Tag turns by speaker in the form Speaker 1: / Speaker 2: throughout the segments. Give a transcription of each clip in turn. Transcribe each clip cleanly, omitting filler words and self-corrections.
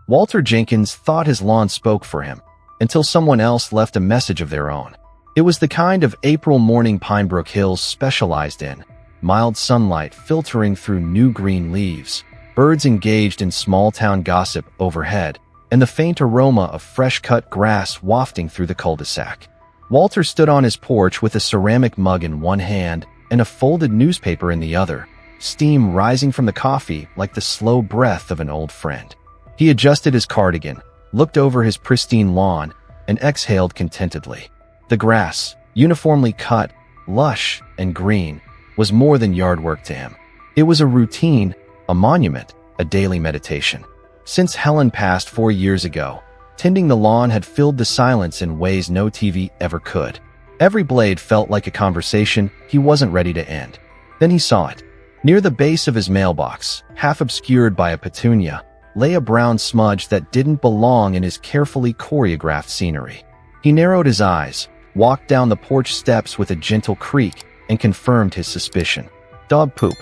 Speaker 1: Walter Jenkins thought his lawn spoke for him, until someone else left a message of their own. It was the kind of April morning Pinebrook Hills specialized in: mild sunlight filtering through new green leaves, birds engaged in small-town gossip overhead, and the faint aroma of fresh-cut grass wafting through the cul-de-sac. Walter stood on his porch with a ceramic mug in one hand and a folded newspaper in the other, steam rising from the coffee like the slow breath of an old friend. He adjusted his cardigan, looked over his pristine lawn, and exhaled contentedly. The grass, uniformly cut, lush, and green, was more than yard work to him. It was a routine, a monument, a daily meditation. Since Helen passed 4 years ago, tending the lawn had filled the silence in ways no TV ever could. Every blade felt like a conversation he wasn't ready to end. Then he saw it. Near the base of his mailbox, half obscured by a petunia, lay a brown smudge that didn't belong in his carefully choreographed scenery. He narrowed his eyes, walked down the porch steps with a gentle creak, and confirmed his suspicion. Dog poop.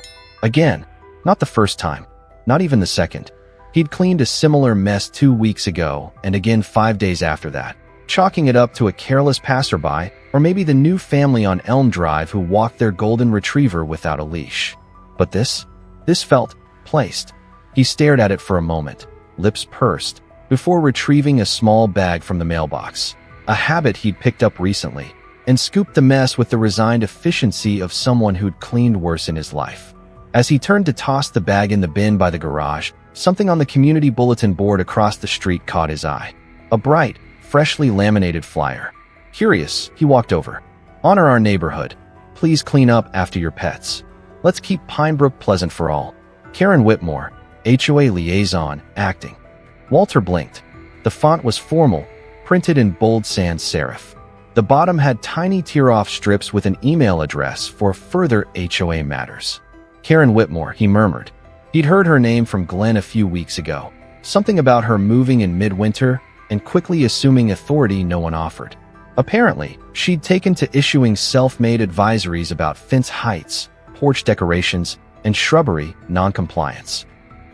Speaker 1: Again. Not the first time. Not even the second. He'd cleaned a similar mess 2 weeks ago, and again 5 days after that, chalking it up to a careless passerby, or maybe the new family on Elm Drive who walked their golden retriever without a leash. But this felt placed. He stared at it for a moment, lips pursed, before retrieving a small bag from the mailbox, a habit he'd picked up recently, and scooped the mess with the resigned efficiency of someone who'd cleaned worse in his life. As he turned to toss the bag in the bin by the garage, something on the community bulletin board across the street caught his eye. A bright, freshly laminated flyer. Curious, he walked over. Honor our neighborhood. Please clean up after your pets. Let's keep Pinebrook pleasant for all. Karen Whitmore, HOA Liaison, acting. Walter blinked. The font was formal, printed in bold sans serif. The bottom had tiny tear-off strips with an email address for further HOA matters. Karen Whitmore, he murmured. He'd heard her name from Glenn a few weeks ago. Something about her moving in midwinter and quickly assuming authority no one offered. Apparently, she'd taken to issuing self-made advisories about fence heights, porch decorations, and shrubbery non-compliance.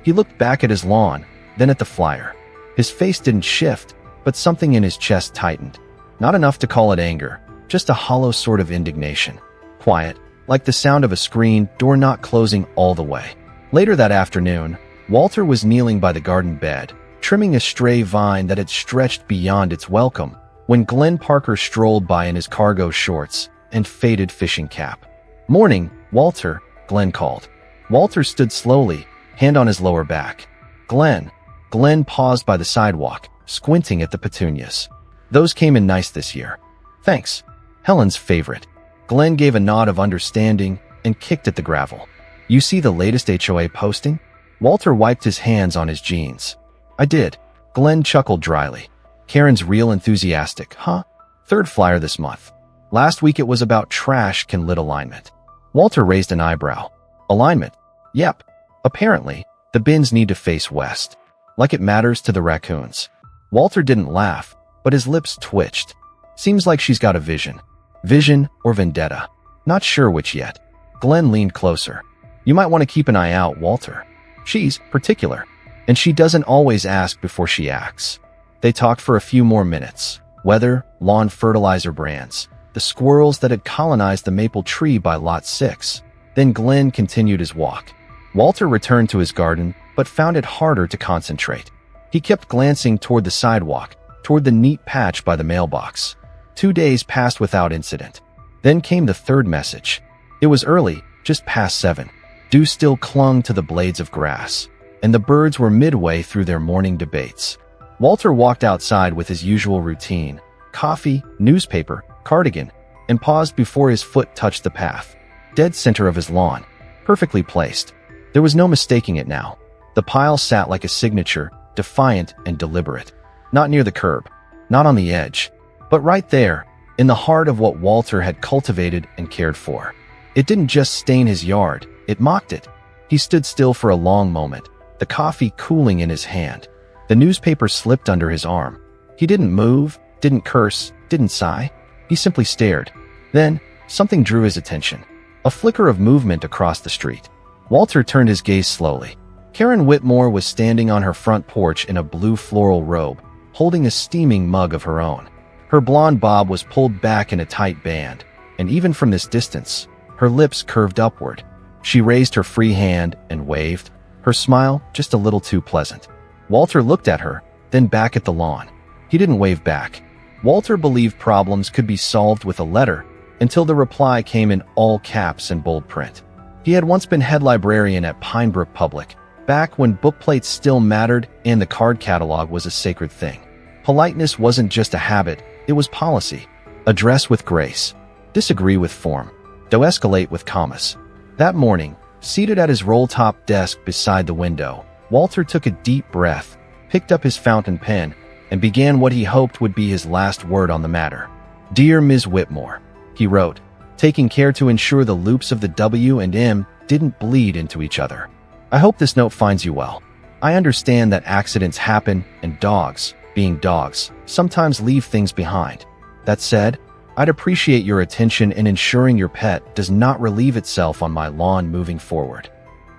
Speaker 1: He looked back at his lawn, then at the flyer. His face didn't shift, but something in his chest tightened. Not enough to call it anger, just a hollow sort of indignation. Quiet, like the sound of a screen door not closing all the way. Later that afternoon, Walter was kneeling by the garden bed, trimming a stray vine that had stretched beyond its welcome, when Glenn Parker strolled by in his cargo shorts and faded fishing cap. "Morning, Walter," Glenn called. Walter stood slowly, hand on his lower back. "Glenn." Glenn paused by the sidewalk, squinting at the petunias. "Those came in nice this year." "Thanks. Helen's favorite." Glenn gave a nod of understanding and kicked at the gravel. "You see the latest HOA posting?" Walter wiped his hands on his jeans. "I did." Glenn chuckled dryly. "Karen's real enthusiastic, huh? Third flyer this month. Last week it was about trash can lit alignment." Walter raised an eyebrow. "Alignment? Yep. Apparently, the bins need to face west. Like it matters to the raccoons." Walter didn't laugh, but his lips twitched. "Seems like she's got a vision. Vision or vendetta. Not sure which yet." Glenn leaned closer. "You might want to keep an eye out, Walter. She's particular, and she doesn't always ask before she acts." They talked for a few more minutes. Weather, lawn fertilizer brands, the squirrels that had colonized the maple tree by Lot 6. Then Glenn continued his walk. Walter returned to his garden, but found it harder to concentrate. He kept glancing toward the sidewalk, toward the neat patch by the mailbox. 2 days passed without incident. Then came the third message. It was early, just past 7. Dew still clung to the blades of grass, and the birds were midway through their morning debates. Walter walked outside with his usual routine: coffee, newspaper, cardigan, and paused before his foot touched the path. Dead center of his lawn. Perfectly placed. There was no mistaking it now. The pile sat like a signature, defiant and deliberate. Not near the curb. Not on the edge. But right there, in the heart of what Walter had cultivated and cared for. It didn't just stain his yard, it mocked it. He stood still for a long moment, the coffee cooling in his hand. The newspaper slipped under his arm. He didn't move, didn't curse, didn't sigh. He simply stared. Then, something drew his attention. A flicker of movement across the street. Walter turned his gaze slowly. Karen Whitmore was standing on her front porch in a blue floral robe, holding a steaming mug of her own. Her blonde bob was pulled back in a tight band, and even from this distance, her lips curved upward. She raised her free hand and waved, her smile just a little too pleasant. Walter looked at her, then back at the lawn. He didn't wave back. Walter believed problems could be solved with a letter until the reply came in all caps and bold print. He had once been head librarian at Pinebrook Public, back when bookplates still mattered and the card catalog was a sacred thing. Politeness wasn't just a habit, it was policy. Address with grace. Disagree with form. De-escalate with commas. That morning, seated at his roll-top desk beside the window, Walter took a deep breath, picked up his fountain pen, and began what he hoped would be his last word on the matter. "Dear Ms. Whitmore," he wrote, taking care to ensure the loops of the W and M didn't bleed into each other. "I hope this note finds you well. I understand that accidents happen and dogs, being dogs, sometimes leave things behind. That said, I'd appreciate your attention in ensuring your pet does not relieve itself on my lawn moving forward."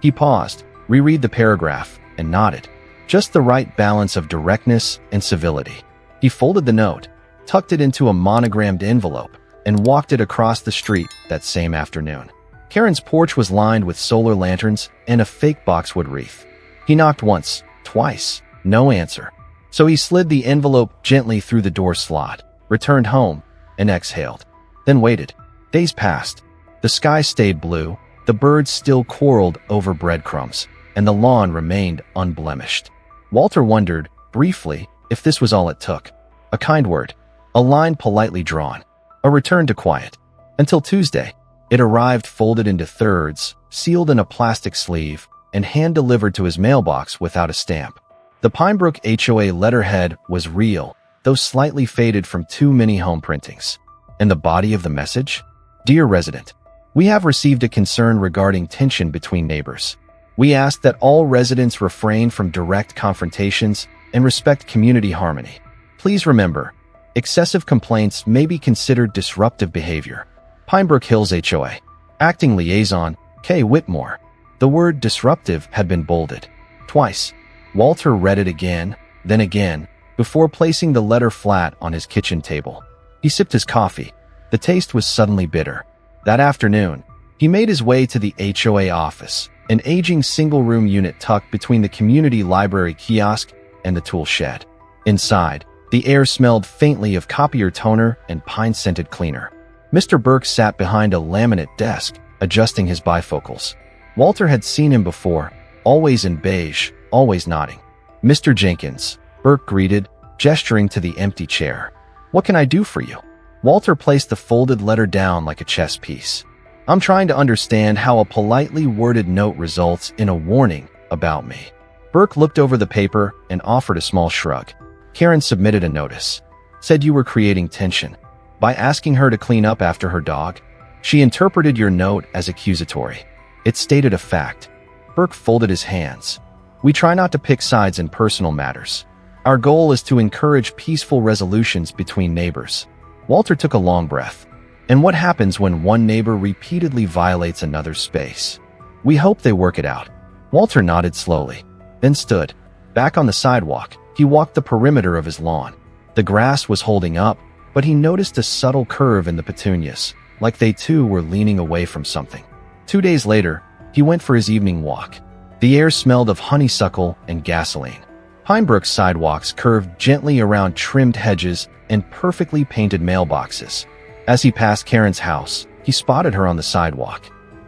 Speaker 1: He paused, reread the paragraph, and nodded. Just the right balance of directness and civility. He folded the note, tucked it into a monogrammed envelope, and walked it across the street that same afternoon. Karen's porch was lined with solar lanterns and a fake boxwood wreath. He knocked once, twice, no answer. So he slid the envelope gently through the door slot, returned home, and exhaled. Then waited. Days passed. The sky stayed blue, the birds still quarreled over breadcrumbs, and the lawn remained unblemished. Walter wondered, briefly, if this was all it took. A kind word, a line politely drawn, a return to quiet. Until Tuesday, it arrived folded into thirds, sealed in a plastic sleeve, and hand-delivered to his mailbox without a stamp. The Pinebrook HOA letterhead was real, though slightly faded from too many home printings. And the body of the message? "Dear resident, we have received a concern regarding tension between neighbors. We ask that all residents refrain from direct confrontations and respect community harmony. Please remember, excessive complaints may be considered disruptive behavior. Pinebrook Hills HOA. Acting Liaison, K. Whitmore." The word disruptive had been bolded. Twice. Walter read it again, then again, before placing the letter flat on his kitchen table. He sipped his coffee. The taste was suddenly bitter. That afternoon, he made his way to the HOA office, an aging single-room unit tucked between the community library kiosk and the tool shed. Inside, the air smelled faintly of copier toner and pine-scented cleaner. Mr. Burke sat behind a laminate desk, adjusting his bifocals. Walter had seen him before, always in beige, always nodding. "Mr. Jenkins," Burke greeted, gesturing to the empty chair. "What can I do for you?" Walter placed the folded letter down like a chess piece. "I'm trying to understand how a politely worded note results in a warning about me." Burke looked over the paper and offered a small shrug. "Karen submitted a notice. Said you were creating tension. By asking her to clean up after her dog, she interpreted your note as accusatory. It stated a fact." Burke folded his hands. "We try not to pick sides in personal matters. Our goal is to encourage peaceful resolutions between neighbors." Walter took a long breath. "And what happens when one neighbor repeatedly violates another's space?" "We hope they work it out." Walter nodded slowly, then stood. Back on the sidewalk, he walked the perimeter of his lawn. The grass was holding up, but he noticed a subtle curve in the petunias, like they too were leaning away from something. 2 days later, he went for his evening walk. The air smelled of honeysuckle and gasoline. Pinebrook's sidewalks curved gently around trimmed hedges and perfectly painted mailboxes. As he passed Karen's house, he spotted her on the sidewalk.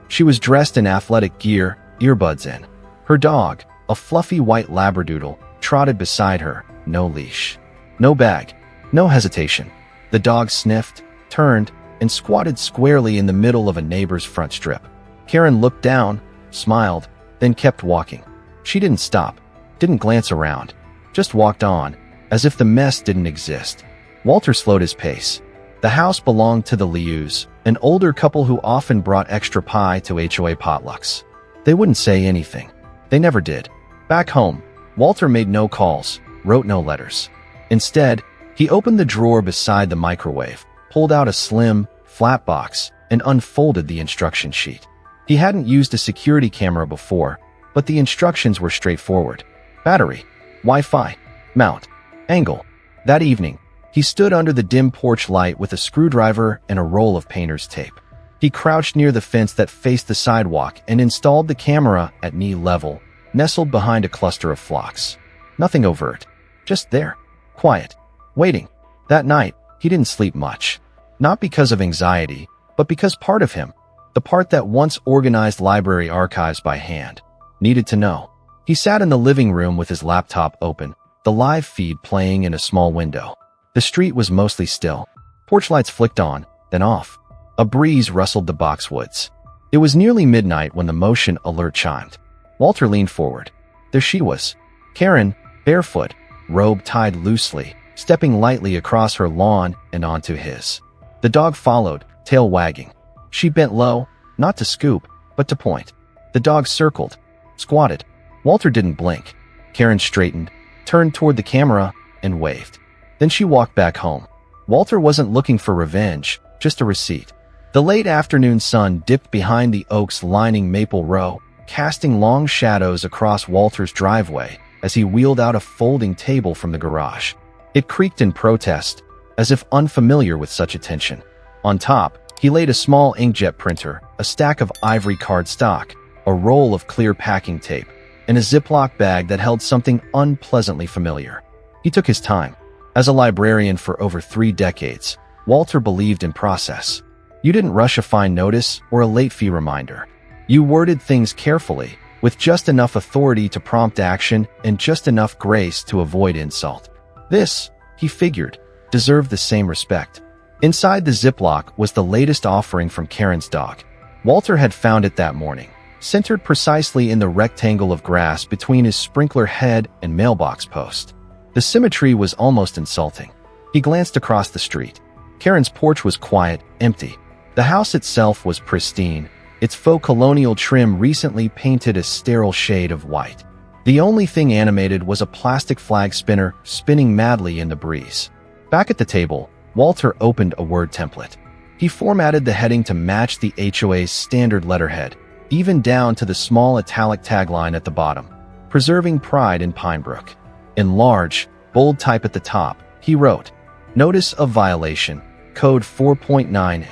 Speaker 1: She was dressed in athletic gear, earbuds in. Her dog, a fluffy white labradoodle, trotted beside her, no leash. No bag, no hesitation. The dog sniffed, turned, and squatted squarely in the middle of a neighbor's front strip. Karen looked down, smiled, then kept walking. She didn't stop, didn't glance around, just walked on, as if the mess didn't exist. Walter slowed his pace. The house belonged to the Lius, an older couple who often brought extra pie to HOA potlucks. They wouldn't say anything. They never did. Back home, Walter made no calls, wrote no letters. Instead, he opened the drawer beside the microwave, pulled out a slim, flat box, and unfolded the instruction sheet. He hadn't used a security camera before, but the instructions were straightforward. Battery, Wi-Fi, mount, angle. That evening, he stood under the dim porch light with a screwdriver and a roll of painter's tape. He crouched near the fence that faced the sidewalk and installed the camera at knee level, nestled behind a cluster of phlox. Nothing overt. Just there. Quiet. Waiting. That night, he didn't sleep much. Not because of anxiety, but because part of him, the part that once organized library archives by hand, needed to know. He sat in the living room with his laptop open, the live feed playing in a small window. The street was mostly still. Porch lights flicked on, then off. A breeze rustled the boxwoods. It was nearly midnight when the motion alert chimed. Walter leaned forward. There she was. Karen, barefoot, robe tied loosely, stepping lightly across her lawn and onto his. The dog followed, tail wagging. She bent low, not to scoop, but to point. The dog circled, squatted. Walter didn't blink. Karen straightened, turned toward the camera, and waved. Then she walked back home. Walter wasn't looking for revenge, just a receipt. The late afternoon sun dipped behind the oaks lining Maple Row, casting long shadows across Walter's driveway as he wheeled out a folding table from the garage. It creaked in protest, as if unfamiliar with such attention. On top, he laid a small inkjet printer, a stack of ivory cardstock, a roll of clear packing tape, and a Ziploc bag that held something unpleasantly familiar. He took his time. As a librarian for over 3 decades, Walter believed in process. You didn't rush a fine notice or a late fee reminder. You worded things carefully, with just enough authority to prompt action and just enough grace to avoid insult. This, he figured, deserved the same respect. Inside the Ziploc was the latest offering from Karen's dog. Walter had found it that morning, centered precisely in the rectangle of grass between his sprinkler head and mailbox post. The symmetry was almost insulting. He glanced across the street. Karen's porch was quiet, empty. The house itself was pristine, its faux colonial trim recently painted a sterile shade of white. The only thing animated was a plastic flag spinner spinning madly in the breeze. Back at the table, Walter opened a Word template. He formatted the heading to match the HOA's standard letterhead, even down to the small italic tagline at the bottom, preserving pride in Pinebrook. In large, bold type at the top, he wrote, Notice of Violation, Code 4.9a,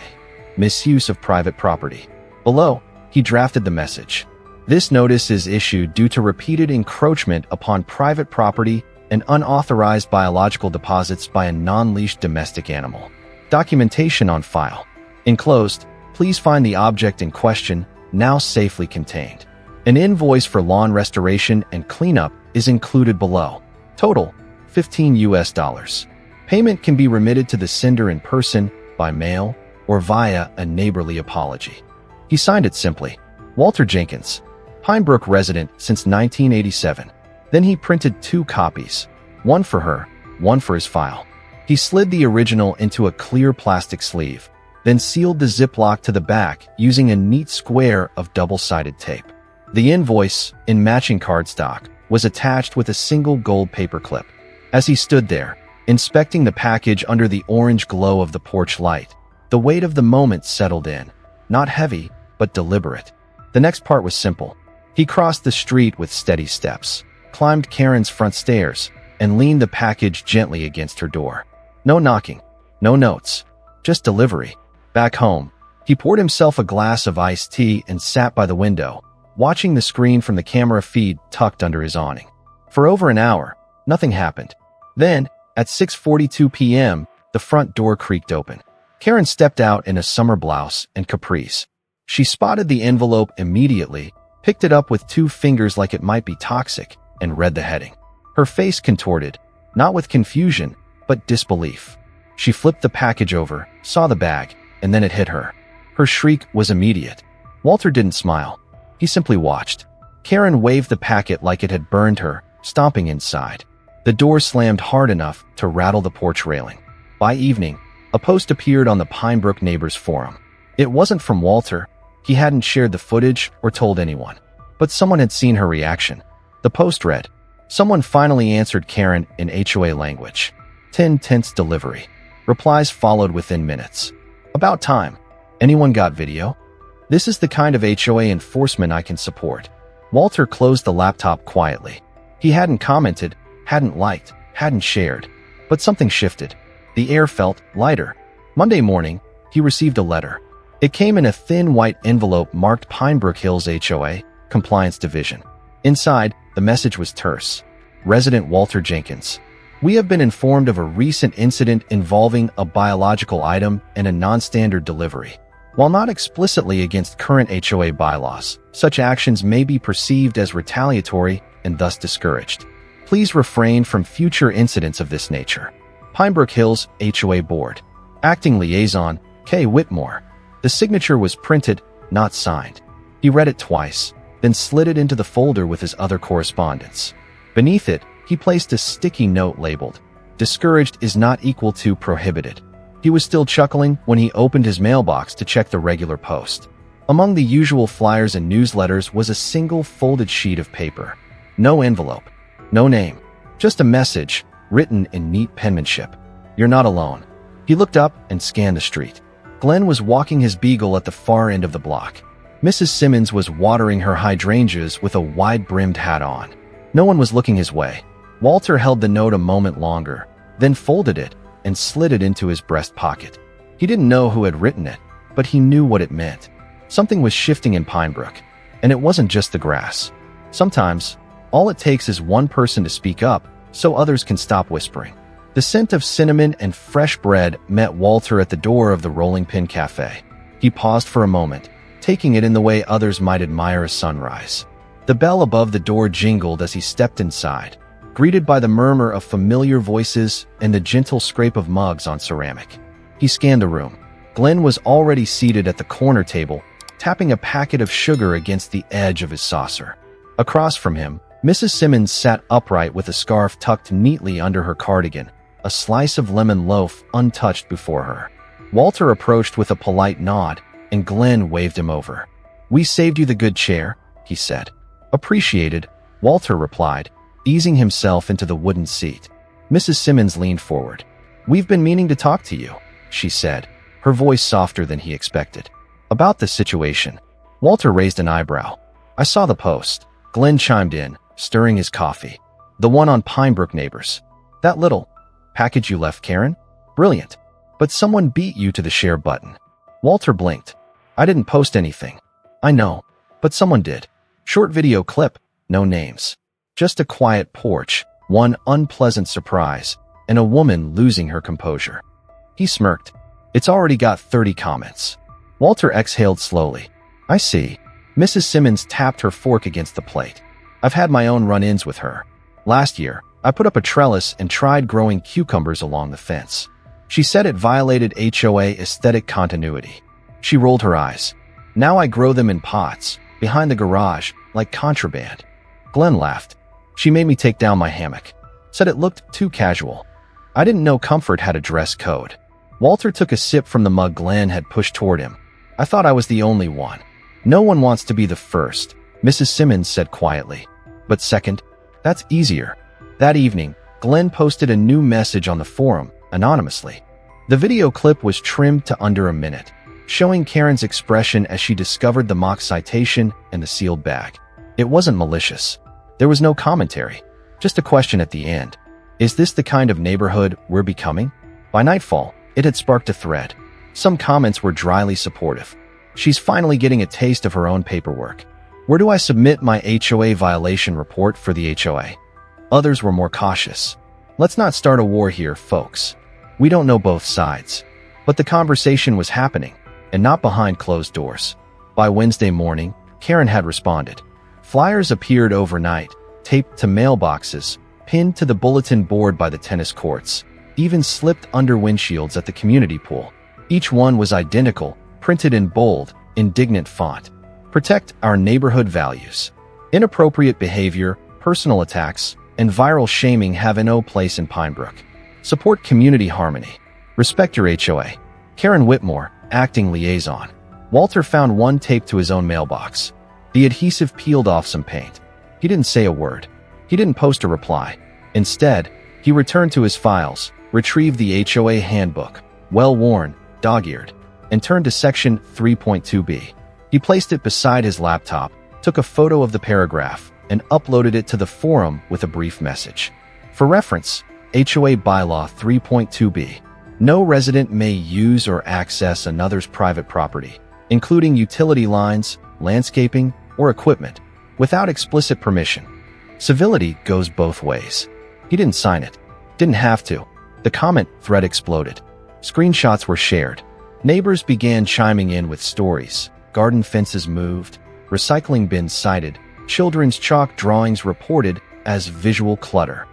Speaker 1: Misuse of Private Property. Below, he drafted the message. This notice is issued due to repeated encroachment upon private property and unauthorized biological deposits by a non-leashed domestic animal. Documentation on file. Enclosed, please find the object in question, now safely contained. An invoice for lawn restoration and cleanup is included below. Total, $15. Payment can be remitted to the sender in person, by mail, or via a neighborly apology. He signed it simply, Walter Jenkins, Pinebrook resident since 1987. Then he printed 2 copies, one for her, one for his file. He slid the original into a clear plastic sleeve, then sealed the Ziploc to the back using a neat square of double-sided tape. The invoice, in matching cardstock, was attached with a single gold paperclip. As he stood there, inspecting the package under the orange glow of the porch light, the weight of the moment settled in, not heavy, but deliberate. The next part was simple. He crossed the street with steady steps, climbed Karen's front stairs, and leaned the package gently against her door. No knocking, no notes, just delivery. Back home, he poured himself a glass of iced tea and sat by the window, watching the screen from the camera feed tucked under his awning. For over an hour, nothing happened. Then, at 6:42 p.m., the front door creaked open. Karen stepped out in a summer blouse and capris. She spotted the envelope immediately, picked it up with 2 fingers like it might be toxic, and read the heading. Her face contorted, not with confusion, but disbelief. She flipped the package over, saw the bag, and then it hit her. Her shriek was immediate. Walter didn't smile. He simply watched. Karen waved the packet like it had burned her, stomping inside. The door slammed hard enough to rattle the porch railing. By evening, a post appeared on the Pinebrook Neighbors Forum. It wasn't from Walter. He hadn't shared the footage or told anyone. But someone had seen her reaction. The post read, Someone finally answered Karen in HOA language. 10/10 delivery. Replies followed within minutes. About time. Anyone got video? This is the kind of HOA enforcement I can support. Walter closed the laptop quietly. He hadn't commented, hadn't liked, hadn't shared. But something shifted. The air felt lighter. Monday morning, he received a letter. It came in a thin white envelope marked Pinebrook Hills HOA, Compliance Division. Inside, the message was terse. Resident Walter Jenkins. We have been informed of a recent incident involving a biological item and a non-standard delivery. While not explicitly against current HOA bylaws, such actions may be perceived as retaliatory and thus discouraged. Please refrain from future incidents of this nature. Pinebrook Hills HOA Board. Acting Liaison, K. Whitmore. The signature was printed, not signed. He read it twice, then slid it into the folder with his other correspondence. Beneath it, he placed a sticky note labeled, "Discouraged is not equal to prohibited." He was still chuckling when he opened his mailbox to check the regular post. Among the usual flyers and newsletters was a single folded sheet of paper. No envelope. No name. Just a message, written in neat penmanship. "You're not alone." He looked up and scanned the street. Glenn was walking his beagle at the far end of the block. Mrs. Simmons was watering her hydrangeas with a wide-brimmed hat on. No one was looking his way. Walter held the note a moment longer, then folded it and slid it into his breast pocket. He didn't know who had written it, but he knew what it meant. Something was shifting in Pinebrook, and it wasn't just the grass. Sometimes, all it takes is one person to speak up so others can stop whispering. The scent of cinnamon and fresh bread met Walter at the door of the Rolling Pin Cafe. He paused for a moment, taking it in the way others might admire a sunrise. The bell above the door jingled as he stepped inside, greeted by the murmur of familiar voices and the gentle scrape of mugs on ceramic. He scanned the room. Glenn was already seated at the corner table, tapping a packet of sugar against the edge of his saucer. Across from him, Mrs. Simmons sat upright with a scarf tucked neatly under her cardigan, a slice of lemon loaf untouched before her. Walter approached with a polite nod, and Glenn waved him over. "We saved you the good chair," he said. "Appreciated," Walter replied, easing himself into the wooden seat. Mrs. Simmons leaned forward. "We've been meaning to talk to you," she said, her voice softer than he expected. "About the situation." Walter raised an eyebrow. "I saw the post." Glenn chimed in, stirring his coffee. "The one on Pinebrook Neighbors. That little package you left, Karen? Brilliant. But someone beat you to the share button." Walter blinked. "I didn't post anything." "I know, but someone did. Short video clip, no names. Just a quiet porch, one unpleasant surprise, and a woman losing her composure." He smirked. "It's already got 30 comments." Walter exhaled slowly. "I see." Mrs. Simmons tapped her fork against the plate. "I've had my own run-ins with her. Last year, I put up a trellis and tried growing cucumbers along the fence. She said it violated HOA aesthetic continuity. She rolled her eyes. Now I grow them in pots, behind the garage, like contraband." Glenn laughed. "She made me take down my hammock. Said it looked too casual. I didn't know comfort had a dress code." Walter took a sip from the mug Glenn had pushed toward him. "I thought I was the only one." "No one wants to be the first," Mrs. Simmons said quietly. "But second, that's easier." That evening, Glenn posted a new message on the forum, anonymously. The video clip was trimmed to under a minute, showing Karen's expression as she discovered the mock citation and the sealed bag. It wasn't malicious. There was no commentary, just a question at the end. Is this the kind of neighborhood we're becoming? By nightfall, it had sparked a thread. Some comments were dryly supportive. "She's finally getting a taste of her own paperwork. Where do I submit my HOA violation report for the HOA?" Others were more cautious. "Let's not start a war here, folks. We don't know both sides." But the conversation was happening, and not behind closed doors. By Wednesday morning, Karen had responded. Flyers appeared overnight, taped to mailboxes, pinned to the bulletin board by the tennis courts, even slipped under windshields at the community pool. Each one was identical, printed in bold, indignant font. "Protect our neighborhood values. Inappropriate behavior, personal attacks, and viral shaming have no place in Pinebrook. Support community harmony. Respect your HOA. Karen Whitmore, Acting Liaison." Walter found one taped to his own mailbox. The adhesive peeled off some paint. He didn't say a word. He didn't post a reply. Instead, he returned to his files, retrieved the HOA handbook, well-worn, dog-eared, and turned to section 3.2b. He placed it beside his laptop, took a photo of the paragraph, and uploaded it to the forum with a brief message. For reference, HOA Bylaw 3.2b. No resident may use or access another's private property, including utility lines, landscaping, or equipment, without explicit permission. Civility goes both ways. He didn't sign it. Didn't have to. The comment thread exploded. Screenshots were shared. Neighbors began chiming in with stories. Garden fences moved, recycling bins cited, children's chalk drawings reported as visual clutter.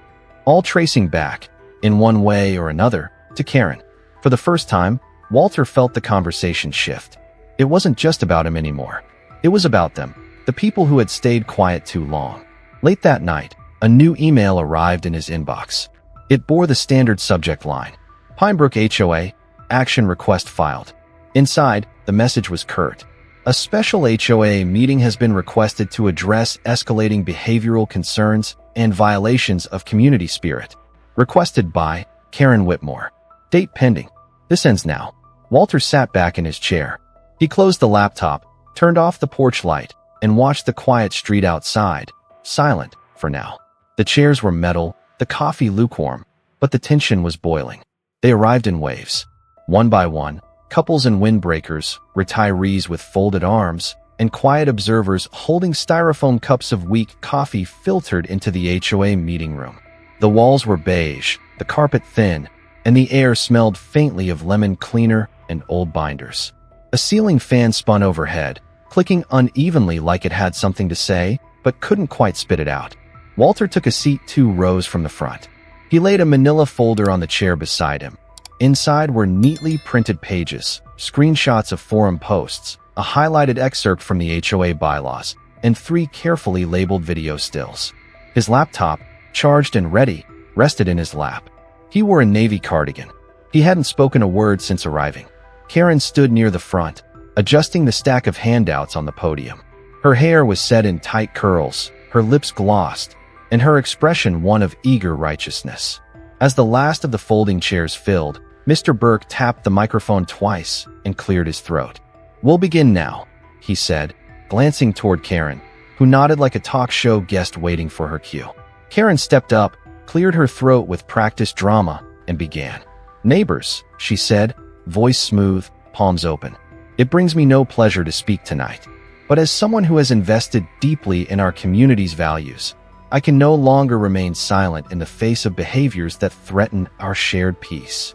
Speaker 1: All tracing back, in one way or another, to Karen. For the first time, Walter felt the conversation shift. It wasn't just about him anymore. It was about them, the people who had stayed quiet too long. Late that night, a new email arrived in his inbox. It bore the standard subject line, Pinebrook HOA, action request filed. Inside, the message was curt. A special HOA meeting has been requested to address escalating behavioral concerns and violations of community spirit. Requested by Karen Whitmore. Date pending. This ends now. Walter sat back in his chair. He closed the laptop, turned off the porch light, and watched the quiet street outside, silent for now. The chairs were metal, the coffee lukewarm, but the tension was boiling. They arrived in waves. One by one, couples and windbreakers, retirees with folded arms, and quiet observers holding styrofoam cups of weak coffee filtered into the HOA meeting room. The walls were beige, the carpet thin, and the air smelled faintly of lemon cleaner and old binders. A ceiling fan spun overhead, clicking unevenly like it had something to say, but couldn't quite spit it out. Walter took a seat 2 rows from the front. He laid a manila folder on the chair beside him. Inside were neatly printed pages, screenshots of forum posts, a highlighted excerpt from the HOA bylaws, and 3 carefully labeled video stills. His laptop, charged and ready, rested in his lap. He wore a navy cardigan. He hadn't spoken a word since arriving. Karen stood near the front, adjusting the stack of handouts on the podium. Her hair was set in tight curls, her lips glossed, and her expression one of eager righteousness. As the last of the folding chairs filled, Mr. Burke tapped the microphone twice and cleared his throat. "We'll begin now," he said, glancing toward Karen, who nodded like a talk show guest waiting for her cue. Karen stepped up, cleared her throat with practiced drama, and began. "Neighbors," she said, voice smooth, palms open. "It brings me no pleasure to speak tonight. But as someone who has invested deeply in our community's values, I can no longer remain silent in the face of behaviors that threaten our shared peace."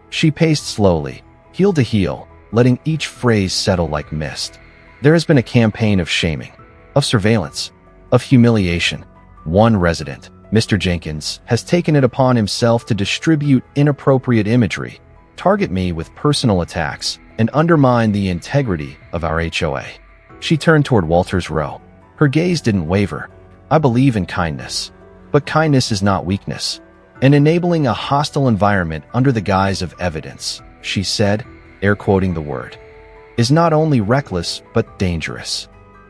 Speaker 1: She paced slowly, heel to heel, letting each phrase settle like mist. There has been a campaign of shaming, of surveillance, of humiliation. One resident, Mr. Jenkins, has taken it upon himself to distribute inappropriate imagery, target me with personal attacks, and undermine the integrity of our HOA. She turned toward Walter's row. Her gaze didn't waver. "I believe in kindness. But kindness is not weakness. And enabling a hostile environment under the guise of evidence," she said, air quoting the word, "is not only reckless but dangerous."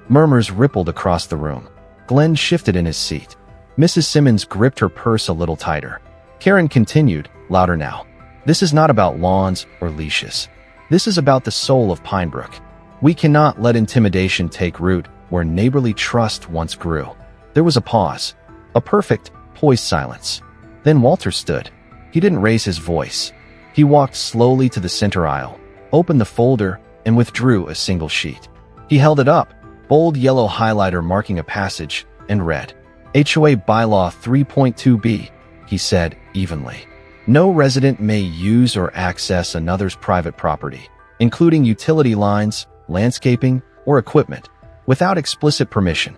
Speaker 1: Murmurs rippled across the room. Glenn shifted in his seat. Mrs. Simmons gripped her purse a little tighter. Karen continued, louder now. "This is not about lawns or leashes. This is about the soul of Pinebrook. We cannot let intimidation take root where neighborly trust once grew." There was a pause, a perfect, poised silence. Then Walter stood. He didn't raise his voice. He walked slowly to the center aisle, opened the folder, and withdrew a single sheet. He held it up, bold yellow highlighter marking a passage, and read, "HOA Bylaw 3.2b, he said evenly. "No resident may use or access another's private property, including utility lines, landscaping, or equipment, without explicit permission."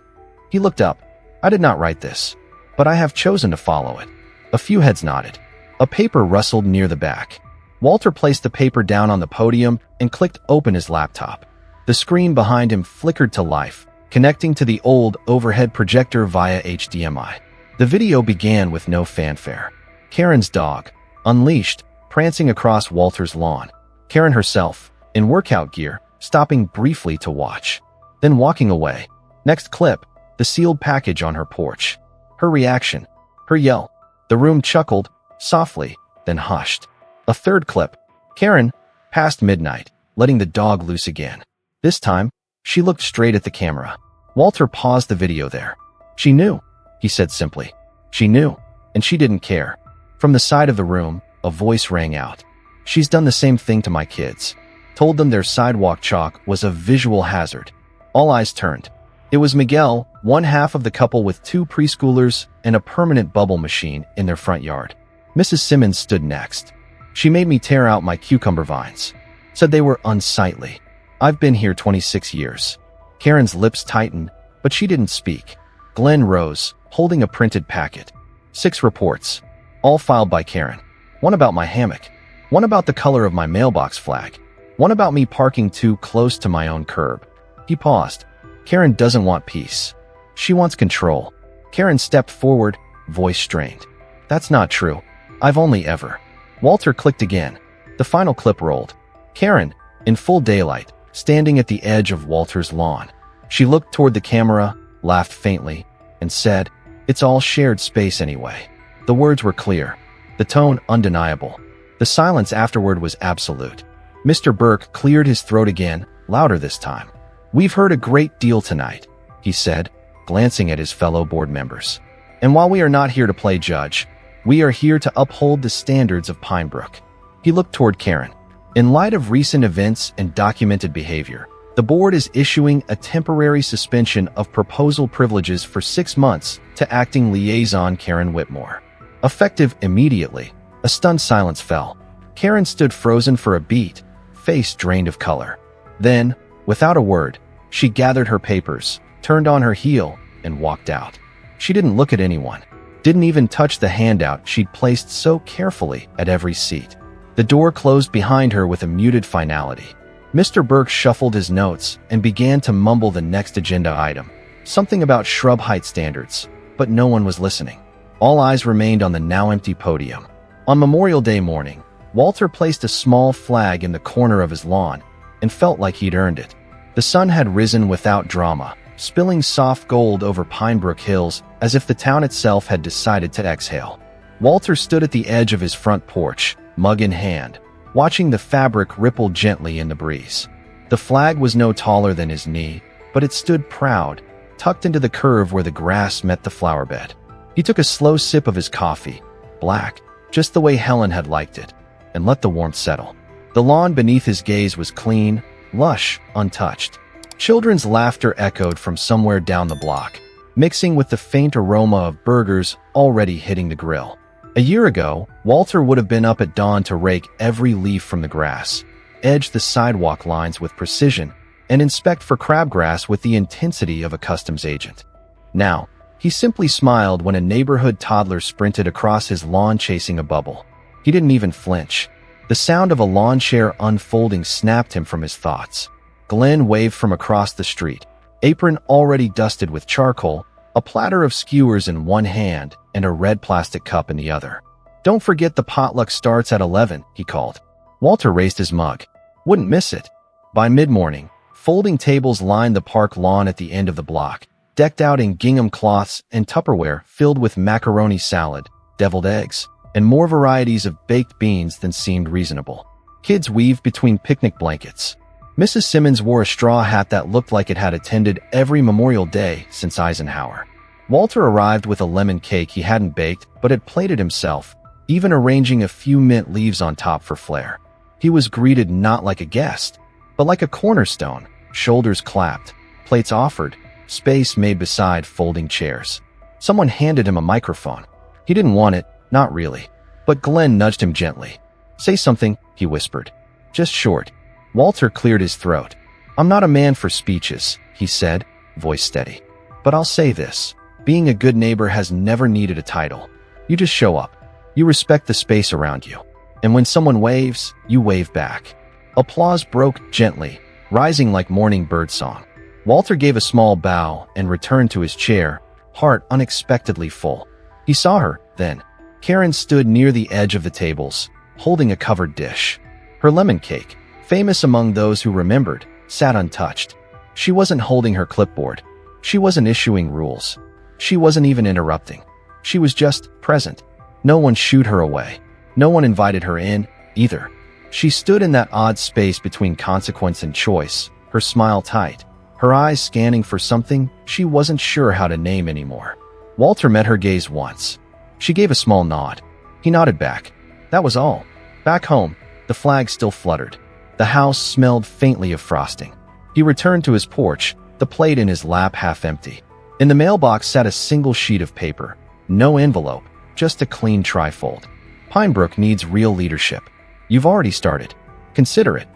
Speaker 1: He looked up. "I did not write this, but I have chosen to follow it." A few heads nodded. A paper rustled near the back. Walter placed the paper down on the podium and clicked open his laptop. The screen behind him flickered to life, connecting to the old overhead projector via HDMI. The video began with no fanfare. Karen's dog, unleashed, prancing across Walter's lawn. Karen herself, in workout gear, stopping briefly to watch. Then walking away. Next clip, the sealed package on her porch. Her reaction, her yell. The room chuckled, softly, then hushed. A third clip. Karen, past midnight, letting the dog loose again. This time, she looked straight at the camera. Walter paused the video there. She knew, he said simply. She knew, and she didn't care. From the side of the room, a voice rang out. She's done the same thing to my kids. Told them their sidewalk chalk was a visual hazard. All eyes turned. It was Miguel, one half of the couple with 2 preschoolers and a permanent bubble machine in their front yard. Mrs. Simmons stood next. She made me tear out my cucumber vines. Said they were unsightly. I've been here 26 years. Karen's lips tightened, but she didn't speak. Glenn rose, holding a printed packet. 6 reports, all filed by Karen. One about my hammock. One about the color of my mailbox flag. One about me parking too close to my own curb. He paused. Karen doesn't want peace. She wants control. Karen stepped forward, voice strained. That's not true. I've only ever. Walter clicked again. The final clip rolled. Karen, in full daylight, standing at the edge of Walter's lawn. She looked toward the camera, laughed faintly, and said, "It's all shared space anyway." The words were clear. The tone undeniable. The silence afterward was absolute. Mr. Burke cleared his throat again, louder this time. "We've heard a great deal tonight," he said, glancing at his fellow board members. "And while we are not here to play judge, we are here to uphold the standards of Pine Brook." He looked toward Karen. "In light of recent events and documented behavior, the board is issuing a temporary suspension of proposal privileges for 6 months to acting liaison Karen Whitmore. Effective immediately." A stunned silence fell. Karen stood frozen for a beat, face drained of color. Then, without a word, she gathered her papers, turned on her heel, and walked out. She didn't look at anyone, didn't even touch the handout she'd placed so carefully at every seat. The door closed behind her with a muted finality. Mr. Burke shuffled his notes and began to mumble the next agenda item, something about shrub height standards, but no one was listening. All eyes remained on the now empty podium. On Memorial Day morning, Walter placed a small flag in the corner of his lawn and felt like he'd earned it. The sun had risen without drama, spilling soft gold over Pine Brook Hills as if the town itself had decided to exhale. Walter stood at the edge of his front porch, mug in hand, watching the fabric ripple gently in the breeze. The flag was no taller than his knee, but it stood proud, tucked into the curve where the grass met the flower bed. He took a slow sip of his coffee, black, just the way Helen had liked it, and let the warmth settle. The lawn beneath his gaze was clean, lush, untouched. Children's laughter echoed from somewhere down the block, mixing with the faint aroma of burgers already hitting the grill. A year ago, Walter would have been up at dawn to rake every leaf from the grass, edge the sidewalk lines with precision, and inspect for crabgrass with the intensity of a customs agent. Now, he simply smiled when a neighborhood toddler sprinted across his lawn chasing a bubble. He didn't even flinch. The sound of a lawn chair unfolding snapped him from his thoughts. Glenn waved from across the street, apron already dusted with charcoal, a platter of skewers in one hand and a red plastic cup in the other. "Don't forget the potluck starts at 11, he called. Walter raised his mug. Wouldn't miss it. By mid-morning, folding tables lined the park lawn at the end of the block, decked out in gingham cloths and Tupperware filled with macaroni salad, deviled eggs, and more varieties of baked beans than seemed reasonable. Kids weaved between picnic blankets. Mrs. Simmons wore a straw hat that looked like it had attended every Memorial Day since Eisenhower. Walter arrived with a lemon cake he hadn't baked but had plated himself, even arranging a few mint leaves on top for flair. He was greeted not like a guest, but like a cornerstone, shoulders clapped, plates offered, space made beside folding chairs. Someone handed him a microphone. He didn't want it, not really, but Glenn nudged him gently. "Say something," he whispered. "Just short." Walter cleared his throat. "I'm not a man for speeches," he said, voice steady. "But I'll say this. Being a good neighbor has never needed a title. You just show up. You respect the space around you. And when someone waves, you wave back." Applause broke gently, rising like morning birdsong. Walter gave a small bow and returned to his chair, heart unexpectedly full. He saw her, then. Karen stood near the edge of the tables, holding a covered dish. Her lemon cake, famous among those who remembered, sat untouched. She wasn't holding her clipboard. She wasn't issuing rules. She wasn't even interrupting. She was just present. No one shooed her away. No one invited her in, either. She stood in that odd space between consequence and choice, her smile tight, her eyes scanning for something she wasn't sure how to name anymore. Walter met her gaze once. She gave a small nod. He nodded back. That was all. Back home, the flag still fluttered. The house smelled faintly of frosting. He returned to his porch, the plate in his lap half empty. In the mailbox sat a single sheet of paper. No envelope, just a clean trifold. Pinebrook needs real leadership. You've already started. Consider it.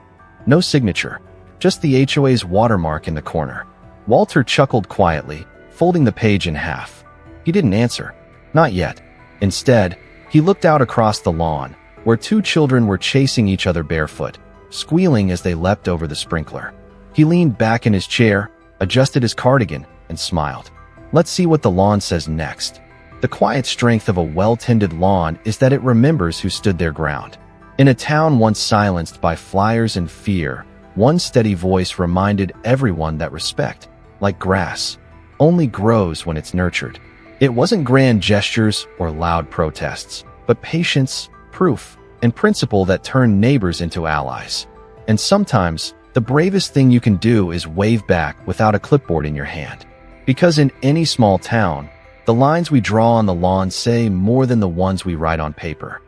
Speaker 1: No signature, just the HOA's watermark in the corner. Walter chuckled quietly, folding the page in half. He didn't answer. Not yet. Instead, he looked out across the lawn, where two children were chasing each other barefoot, squealing as they leapt over the sprinkler. He leaned back in his chair, adjusted his cardigan, and smiled. Let's see what the lawn says next. The quiet strength of a well-tended lawn is that it remembers who stood their ground. In a town once silenced by flyers and fear, one steady voice reminded everyone that respect, like grass, only grows when it's nurtured. It wasn't grand gestures or loud protests, but patience, proof, and principle that turned neighbors into allies. And sometimes, the bravest thing you can do is wave back without a clipboard in your hand. Because in any small town, the lines we draw on the lawn say more than the ones we write on paper.